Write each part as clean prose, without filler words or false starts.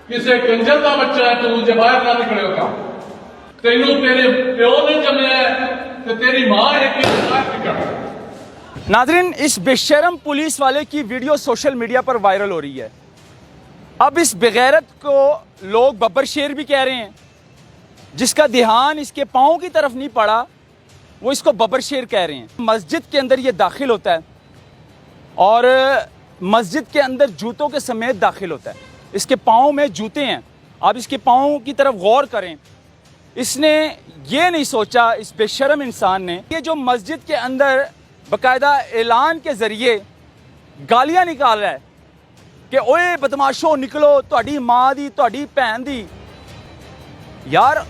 ਕਿਸੇ ਕੰਜਰ ਦਾ ਬੱਚਾ ਹੈ ਤੂੰ ਜੇ ਬਾਹਰ ਨਾ ਨਿਕਲਿਓ ਕੰਮ ਤੈਨੂੰ ਤੇਰੇ ਪਿਓ ਨੇ ਜੰਮਿਆ ਤੇ तेरी माँ है कि बाहर निकल। नाज़रीन, इस बेशरम पुलिस वाले की वीडियो सोशल मीडिया पर वायरल हो रही है। अब इस बेगैरत को लोग बब्बर शेर भी कह रहे हैं, जिसका ध्यान इसके पाँव की तरफ नहीं पड़ा वो इसको बब्बर शेर कह रहे हैं। मस्जिद के अंदर ये दाखिल होता है और मस्जिद के अंदर जूतों के समेत दाखिल होता है। इसके पाँव में जूते हैं। आप इसके पाँव की तरफ गौर करें। इसने ये नहीं सोचा, इस बेशरम इंसान ने, ये जो मस्जिद के अंदर बाकायदा ऐलान के ज़रिए गालियाँ निकाल रहा है कि ओए बदमाशो निकलो, तुहाडी माँ दी तुहाडी भैन दी। यार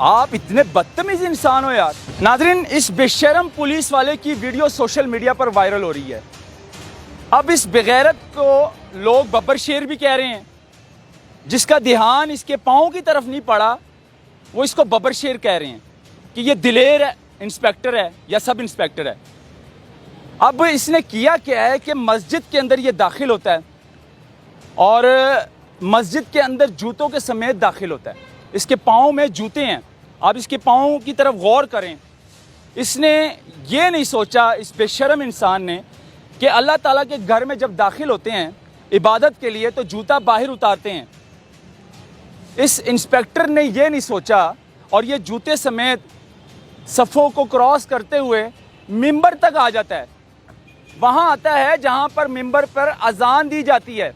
आप इतने बदतमीज इंसान हो यार। नाज़रीन, इस बेशरम पुलिस वाले की वीडियो सोशल मीडिया पर वायरल हो रही है। अब इस बेगैरत को लोग बब्बर शेर भी कह रहे हैं, जिसका ध्यान इसके पाँव की तरफ नहीं पड़ा वो इसको बब्बर शेर कह रहे हैं कि ये दिलेर इंस्पेक्टर है या सब इंस्पेक्टर है। अब इसने किया क्या है कि मस्जिद के अंदर ये दाखिल होता है और मस्जिद के अंदर जूतों के समेत दाखिल होता है। इसके पाँव में जूते हैं। आप इसके पाँव की तरफ गौर करें। इसने ये नहीं सोचा, इस बेशरम इंसान ने, कि अल्लाह ताला के घर में जब दाखिल होते हैं इबादत के लिए तो जूता बाहर उतारते हैं। इस इंस्पेक्टर ने ये नहीं सोचा और ये जूते समेत सफ़ों को क्रॉस करते हुए मिंबर तक आ जाता है। वहाँ आता है जहाँ पर मिंबर पर अजान दी जाती है,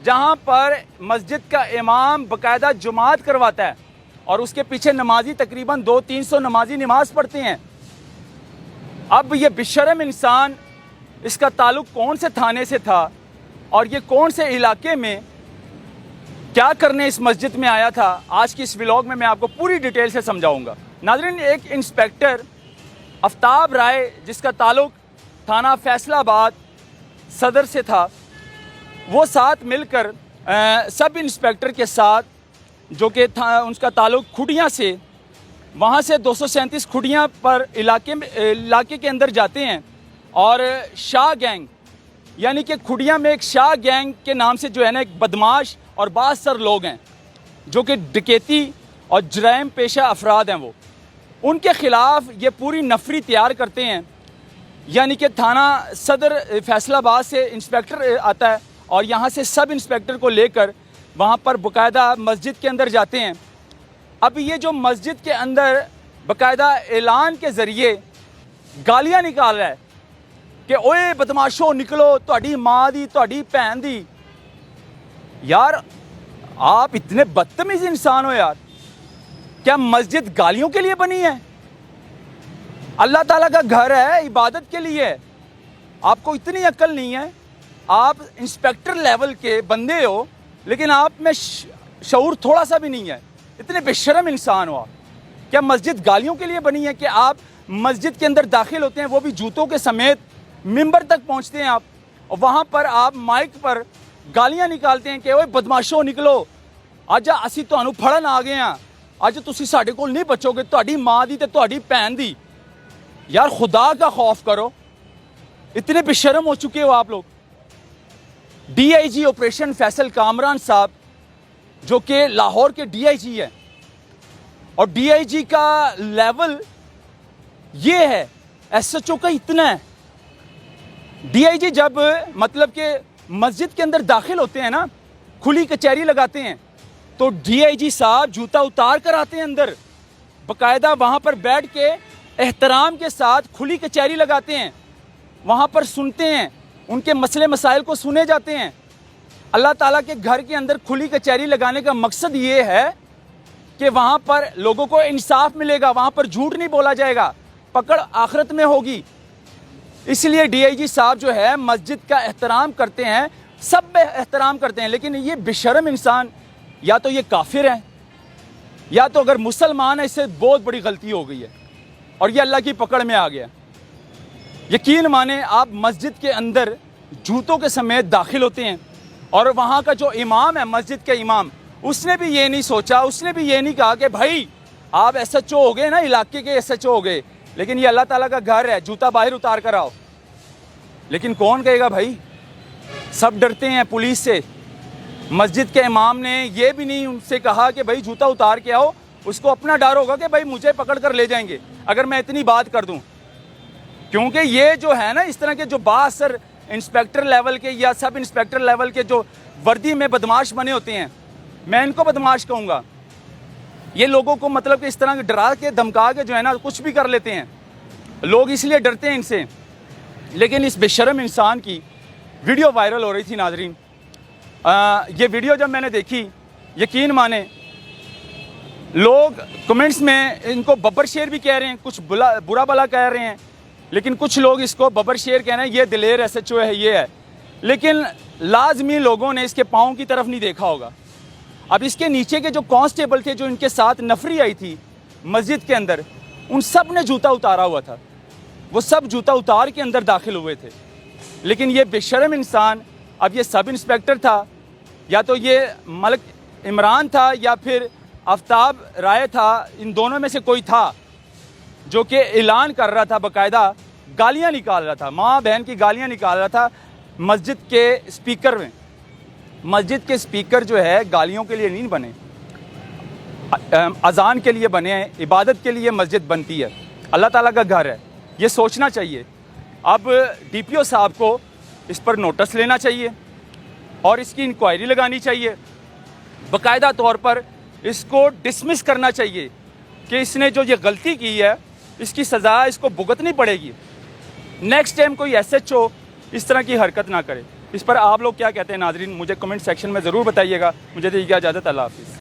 जहाँ पर मस्जिद का इमाम बाकायदा जुमात करवाता है और उसके पीछे नमाजी तकरीबन 200-300 नमाजी नमाज पढ़ते हैं। अब ये बेशरम इंसान, इसका ताल्लुक़ कौन से थाने से था और ये कौन से इलाके में क्या करने इस मस्जिद में आया था, आज की इस व्लॉग में मैं आपको पूरी डिटेल से समझाऊंगा। नाज़रीन, एक इंस्पेक्टर आफ्ताब राय, जिसका ताल्लुक़ थाना फैसलाबाद सदर से था, वो साथ मिलकर सब इंस्पेक्टर के साथ, जो कि उनका ताल्लुक़ खुडियाँ से, वहाँ से 237 खुडियाँ पर इलाके के अंदर जाते हैं और शाह गैंग, यानी कि खुडिया में एक शाह गैंग के नाम से जो है ना एक बदमाश और बासर लोग हैं जो कि डकैती और जराइम पेशा अफराद हैं, वो उनके ख़िलाफ़ ये पूरी नफरी तैयार करते हैं। यानी कि थाना सदर फैसलाबाद से इंस्पेक्टर आता है और यहाँ से सब इंस्पेक्टर को लेकर वहाँ पर बाकायदा मस्जिद के अंदर जाते हैं। अब ये जो मस्जिद के अंदर बाकायदा ऐलान के ज़रिए गालियाँ निकाल रहा है कि ओए बदमाशो निकलो, तुहाडी माँ दी तुहाडी भैन दी। यार आप इतने बदतमीज इंसान हो यार। क्या मस्जिद गालियों के लिए बनी है? अल्लाह ताला का घर है, इबादत के लिए है। आपको इतनी अक्ल नहीं है। आप इंस्पेक्टर लेवल के बंदे हो लेकिन आप में शऊर थोड़ा सा भी नहीं है। इतने बेशरम इंसान हो आप। क्या मस्जिद गालियों के लिए बनी है कि आप मस्जिद के अंदर दाखिल होते हैं, वो भी जूतों के समेत मिंबर तक पहुंचते हैं आप, और वहाँ पर आप माइक पर गालियाँ निकालते हैं कि ओए बदमाशो निकलो, अज असी तुहानू फड़न आ गए हैं, अज तुसी साडे कोल नहीं बचोगे, तुहाडी माँ दी ते तुहाडी भैन दी। यार खुदा का खौफ करो। इतने बेशरम हो चुके हो आप लोग। DIG ऑपरेशन फैसल कामरान साहब, जो कि लाहौर के DIG है, और DIG का लेवल ये है, SHO का इतना है। DIG जब मतलब कि मस्जिद के अंदर दाखिल होते हैं ना, खुली कचहरी लगाते हैं, तो DIG साहब जूता उतार कर आते हैं अंदर, बाकायदा वहाँ पर बैठ के एहतराम के साथ खुली कचहरी लगाते हैं, वहाँ पर सुनते हैं, उनके मसले मसाइल को सुने जाते हैं। अल्लाह ताला के घर के अंदर खुली कचहरी लगाने का मकसद ये है कि वहाँ पर लोगों को इंसाफ मिलेगा, वहाँ पर झूठ नहीं बोला जाएगा, पकड़ आखिरत में होगी। इसलिए DIG साहब जो है मस्जिद का एहतराम करते हैं, सब में एहतराम करते हैं। लेकिन ये बेशरम इंसान, या तो ये काफिर है या तो अगर मुसलमान है, इससे बहुत बड़ी गलती हो गई है और ये अल्लाह की पकड़ में आ गया। यकीन माने, आप मस्जिद के अंदर जूतों के समेत दाखिल होते हैं और वहाँ का जो इमाम है, मस्जिद के इमाम, उसने भी ये नहीं सोचा, उसने भी ये नहीं कहा कि भाई आप SHO हो गए ना, इलाके के SHO हो गए, लेकिन ये अल्लाह ताला का घर है, जूता बाहर उतार कर आओ। लेकिन कौन कहेगा भाई? सब डरते हैं पुलिस से, مسجد کے امام نے یہ بھی نہیں ان سے کہا کہ بھائی جوتا اتار کے آؤ، اس کو اپنا ڈر ہوگا کہ بھائی مجھے پکڑ کر لے جائیں گے اگر میں اتنی بات کر دوں، کیونکہ یہ جو ہے نا اس طرح کے جو بااثر انسپیکٹر لیول کے یا سب انسپیکٹر لیول کے جو وردی میں بدماش بنے ہوتے ہیں، میں ان کو بدماش کہوں گا، یہ لوگوں کو مطلب کہ اس طرح ڈرا کے دھمکا کے جو ہے نا کچھ بھی کر لیتے ہیں، لوگ اس لیے ڈرتے ہیں ان سے۔ لیکن اس بے شرم انسان کی ویڈیو وائرل ہو رہی تھی ناظرین، یہ ویڈیو جب میں نے دیکھی، یقین مانیں لوگ کمنٹس میں ان کو ببر شیر بھی کہہ رہے ہیں، کچھ برا بلا کہہ رہے ہیں، لیکن کچھ لوگ اس کو ببر شیر کہہ رہے ہیں، یہ دلیر ایس ایچ او ہے، یہ ہے، لیکن لازمی لوگوں نے اس کے پاؤں کی طرف نہیں دیکھا ہوگا۔ اب اس کے نیچے کے جو کانسٹیبل تھے جو ان کے ساتھ نفری آئی تھی مسجد کے اندر، ان سب نے جوتا اتارا ہوا تھا، وہ سب جوتا اتار کے اندر داخل ہوئے تھے، لیکن یہ بے شرم انسان، اب یہ سب انسپیکٹر تھا یا تو یہ ملک عمران تھا یا پھر آفتاب رائے تھا، ان دونوں میں سے کوئی تھا جو کہ اعلان کر رہا تھا، باقاعدہ گالیاں نکال رہا تھا، ماں بہن کی گالیاں نکال رہا تھا مسجد کے اسپیکر میں۔ مسجد کے اسپیکر جو ہے گالیوں کے لیے نہیں بنے، اذان کے لیے بنے ہیں، عبادت کے لیے مسجد بنتی ہے، اللہ تعالیٰ کا گھر ہے، یہ سوچنا چاہیے۔ اب ڈی پی او صاحب کو اس پر نوٹس لینا چاہیے اور اس کی انکوائری لگانی چاہیے، باقاعدہ طور پر اس کو ڈسمس کرنا چاہیے کہ اس نے جو یہ غلطی کی ہے اس کی سزا اس کو بھگتنی پڑے گی، نیکسٹ ٹائم کوئی ایس ایچ او اس طرح کی حرکت نہ کرے۔ اس پر آپ لوگ کیا کہتے ہیں ناظرین، مجھے کمنٹ سیکشن میں ضرور بتائیے گا۔ مجھے دیجیے اجازت، اللہ حافظ۔